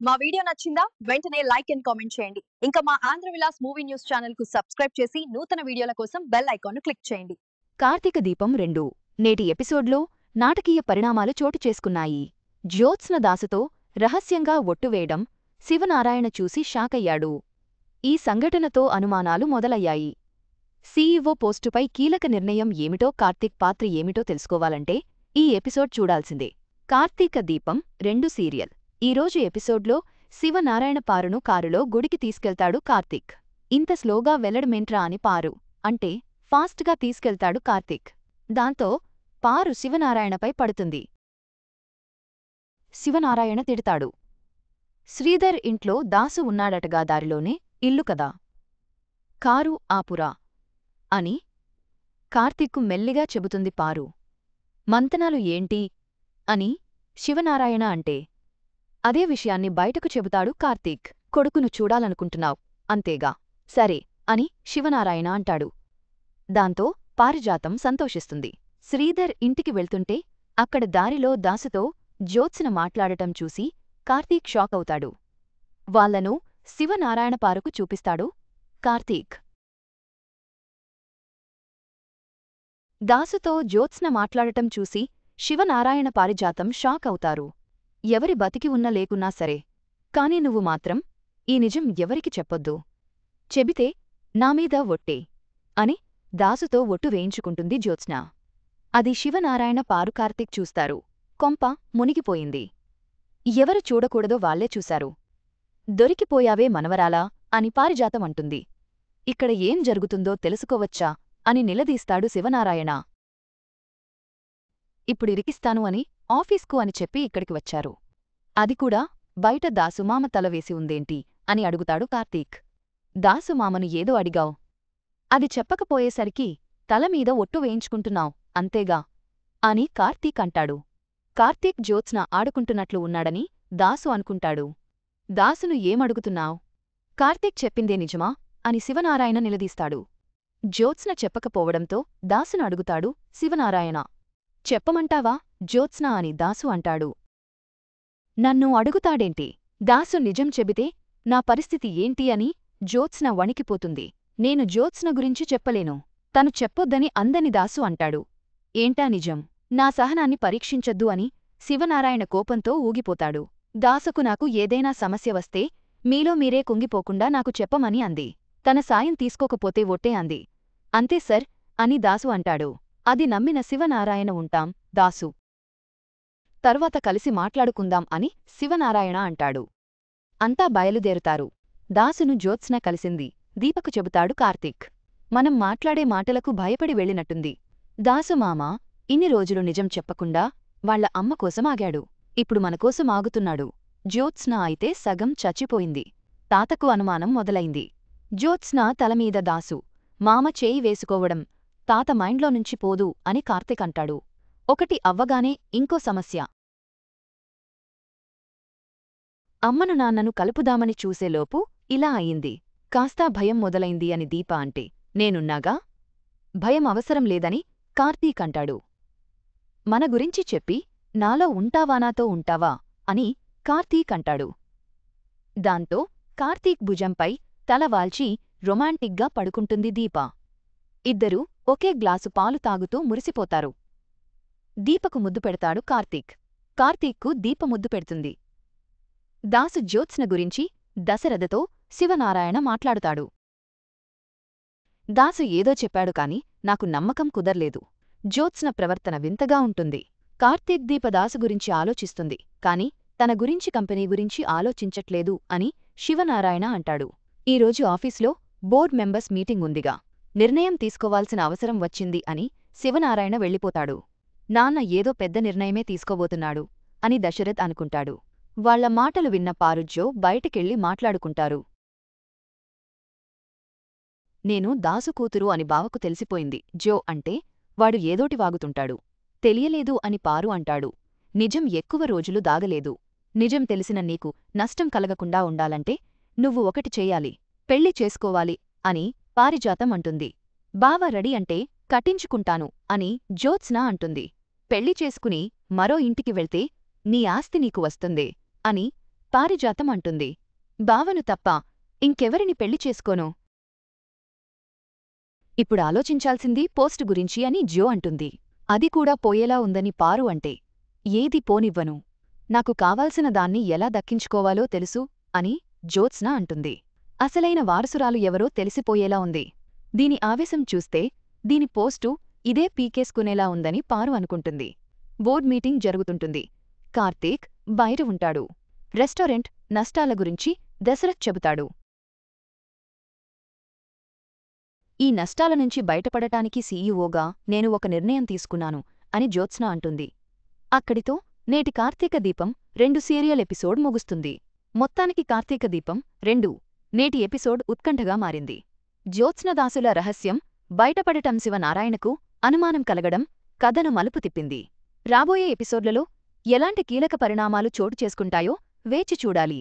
మా వీడియో నచ్చిందా? వెంటనే లైక్ అండ్ కామెంట్ చేయండి. ఇంకా మా Andhra Vilas movie news channel కు సబ్స్క్రైబ్ చేసి నూతన వీడియోల కోసం బెల్ ఐకాన్ ను క్లిక్ చేయండి. కార్తీక దీపం 2 నేటి ఎపిసోడ్లో నాటకీయ పరిణామాలు చోటు చేసుకున్నాయి. జ్యోత్స్న దాసుతో రహస్యంగా ఒట్టువేయడం శివనారాయణ చూసి షాకయ్యాడు. ఈ సంఘటనతో అనుమానాలు మొదలయ్యాయి. సీఈఓ పోస్టుపై కీలక నిర్ణయం ఏమిటో, కార్తీక్ పాత్ర ఏమిటో తెలుసుకోవాలంటే ఈ ఎపిసోడ్ చూడాల్సిందే. కార్తీక దీపం 2 సీరియల్ ఈరోజు ఎపిసోడ్లో శివనారాయణ పారును కారులో గుడికి తీసుకెళ్తాడు కార్తీక్. ఇంత స్లోగా వెళ్లడమేంట్రా అని పారు అంటే ఫాస్ట్గా తీసుకెళ్తాడు కార్తీక్. దాంతో పారు శివనారాయణపై పడుతుంది. శివనారాయణ తిడతాడు. శ్రీధర్ ఇంట్లో దాసు ఉన్నాడటగా, దారిలోనే ఇల్లు కదా, కారు ఆపురా అని కార్తీక్కు మెల్లిగా చెబుతుంది పారు. మంతనాలు ఏంటి అని శివనారాయణ అంటే అదే విషయాన్ని బయటకు చెబుతాడు కార్తీక్. కొడుకును చూడాలనుకుంటున్నావ్ అంతేగా, సరే అని శివనారాయణ అంటాడు. దాంతో పారిజాతం సంతోషిస్తుంది. శ్రీధర్ ఇంటికి వెళ్తుంటే అక్కడ దారిలో దాసుతో జ్యోత్స్న మాట్లాడటం చూసి కార్తీక్ షాక్ అవుతాడు. వాళ్లను శివనారాయణ పారుకు చూపిస్తాడు కార్తీక్. దాసుతో జ్యోత్స్న మాట్లాడటం చూసి శివనారాయణ పారిజాతం షాక్ అవుతారు. ఎవరి బతికి ఉన్నా లేకున్నా సరే, కాని నువ్వు మాత్రం ఈ నిజం ఎవరికి చెప్పొద్దు. చెబితే నామీద ఒట్టే అని దాసుతో ఒట్టు వేయించుకుంటుంది జ్యోత్స్న. అది శివనారాయణ పారు కార్తీక్ చూస్తారు. కొంప మునిగిపోయింది. ఎవరు చూడకూడదో వాళ్లే చూశారు. దొరికిపోయావే మనవరాలా అని పారిజాతం అంటుంది. ఇక్కడ ఏం జరుగుతుందో తెలుసుకోవచ్చా అని నిలదీస్తాడు శివనారాయణ. ఇప్పుడిరికిస్తాను అని ఆఫీస్కు అని చెప్పి ఇక్కడికి వచ్చారు. అది కూడా బయట దాసుమామ తల వేసి ఉందేంటి అని అడుగుతాడు కార్తీక్. దాసుమామను ఏదో అడిగావ్, అది చెప్పకపోయేసరికి తలమీద ఒట్టు వేయించుకుంటున్నావ్ అంతేగా అని కార్తీక్ అంటాడు. కార్తీక్ జ్యోత్స్న ఆడుకుంటున్నట్లు ఉన్నాడని దాసు అనుకుంటాడు. దాసును ఏమడుగుతున్నావ్? కార్తీక్ చెప్పిందే నిజమా అని శివనారాయణ నిలదీస్తాడు. జ్యోత్స్న చెప్పకపోవడంతో దాసును అడుగుతాడు శివనారాయణ. చెప్పమంటావా జ్యోత్స్న అని దాసు అంటాడు. నన్ను అడుగుతాడేంటి? దాసు నిజం చెబితే నా పరిస్థితి ఏంటి అని జ్యోత్స్న వణికిపోతుంది. నేను జ్యోత్స్న గురించి చెప్పలేను, తను చెప్పొద్దని అందని దాసు అంటాడు. ఏంటా నిజం? నా సహనాన్ని పరీక్షించొద్దు అని శివనారాయణ కోపంతో ఊగిపోతాడు. దాసుకు నాకు ఏదైనా సమస్య వస్తే మీలో మీరే కుంగిపోకుండా నాకు చెప్పమని అంది. తన సాయం తీసుకోకపోతే ఒట్టే అంది. అంతే సర్ అని దాసు అంటాడు. అది నమ్మిన శివనారాయణ ఉంటాం దాసు, తర్వాత కలిసి మాట్లాడుకుందాం అని శివనారాయణ అంటాడు. అంతా బయలుదేరుతారు. దాసును జ్యోత్స్న కలిసింది. దీపకు చెబుతాడు కార్తీక్. మనం మాట్లాడే మాటలకు భయపడి వెళ్ళినట్టుంది. దాసు మామ ఇన్ని రోజులు నిజం చెప్పకుండా వాళ్ల అమ్మ కోసం ఆగాడు. ఇప్పుడు మనకోసం ఆగుతున్నాడు. జ్యోత్స్న అయితే సగం చచ్చిపోయింది. తాతకు అనుమానం మొదలైంది. జ్యోత్స్న తలమీద దాసు మామ చేయి వేసుకోవడం తాత మైండ్లో నుంచి పోదు అని కార్తీక్ అంటాడు. ఒకటి అవ్వగానే ఇంకో సమస్య. అమ్మను నాన్నను కలుపుదామని చూసేలోపు ఇలా అయింది. కాస్తా భయం మొదలైంది అని దీప అంటే నేనున్నాగా, భయం అవసరం లేదని కార్తీక్ అంటాడు. మన గురించి చెప్పి నాలో ఉంటావా నాతో ఉంటావా అని కార్తీక్ అంటాడు. దాంతో కార్తీక్ భుజంపై తల వాల్చి రొమాంటిక్గా పడుకుంటుంది దీప. ఇద్దరూ ఒకే గ్లాసు పాలు తాగుతూ మురిసిపోతారు. దీపకు ముద్దు పెడతాడు కార్తీక్. కార్తీక్కు దీప ముద్దు పెడుతుంది. దాసు జ్యోత్స్న గురించి దశరథతో శివనారాయణ మాట్లాడుతాడు. దాసు ఏదో చెప్పాడు కాని నాకు నమ్మకం కుదర్లేదు. జ్యోత్స్న ప్రవర్తన వింతగా ఉంటుంది. కార్తీక్ దీప దాసు గురించి ఆలోచిస్తుంది కాని తన గురించి కంపెనీ గురించి ఆలోచించట్లేదు అని శివనారాయణ అంటాడు. ఈరోజు ఆఫీస్లో బోర్డ్ మెంబర్స్ మీటింగ్ ఉందిగా, నిర్ణయం తీసుకోవాల్సిన అవసరం వచ్చింది అని శివనారాయణ వెళ్ళిపోతాడు. నాన్న ఏదో పెద్ద నిర్ణయమే తీసుకోబోతున్నాడు అని దశరథ్ అనుకుంటాడు. వాళ్ల మాటలు విన్న పారుజ్జో బయటికెళ్ళి మాట్లాడుకుంటారు. నేను దాసు కూతురు అని బావకు తెలిసిపోయింది జో అంటే వాడు ఏదోటి వాగుతుంటాడు. తెలియలేదు అని పారు అంటాడు. నిజం ఎక్కువ రోజులు దాగలేదు. నిజం తెలిసిన నీకు నష్టం కలగకుండా ఉండాలంటే నువ్వు ఒకటి చెయ్యాలి, పెళ్లి చేసుకోవాలి అని పారిజాతం అంటుంది. బావ రెడీ అంటే కట్టించుకుంటాను అని జ్యోత్స్న అంటుంది. పెళ్లి చేసుకుని మరో ఇంటికి వెళ్తే నీ ఆస్తి నీకు వస్తుందే అని పారిజాతం అంటుంది. బావను తప్ప ఇంకెవరిని పెళ్లి చేసుకోను. ఇప్పుడు ఆలోచించాల్సింది పోస్ట్ గురించి అని జో అంటుంది. అది కూడా పోయేలా ఉందని పారు అంటే, ఏది పోనివ్వను. నాకు కావాల్సిన దాన్ని ఎలా దక్కించుకోవాలో తెలుసు అని జ్యోత్స్న అంటుంది. అసలైన వారసురాలు ఎవరో తెలిసిపోయేలా ఉంది. దీని ఆవేశం చూస్తే దీని పోస్టు ఇదే పీకేసుకునేలా ఉందని పారు అనుకుంటుంది. బోర్డ్ మీటింగ్ జరుగుతుంటుంది. కార్తీక్ బయట ఉంటాడు. రెస్టారెంట్ నష్టాల గురించి దశరథ్ చెబుతాడు. ఈ నష్టాల నుంచి బయటపడటానికి సీఈఓగా నేను ఒక నిర్ణయం తీసుకున్నాను అని జ్యోత్స్న అంటుంది. అక్కడితో నేటి కార్తీక దీపం 2 సీరియల్ ఎపిసోడ్ ముగుస్తుంది. మొత్తానికి కార్తీక దీపం 2 నేటి ఎపిసోడ్ ఉత్కంఠగా మారింది. జ్యోత్స్నదాసుల రహస్యం బయటపడటం శివనారాయణకు అనుమానం కలగడం కథను మలుపు తిప్పింది. రాబోయే ఎపిసోడ్లలో ఎలాంటి కీలక పరిణామాలు చోటు చేసుకుంటాయో వేచి చూడాలి.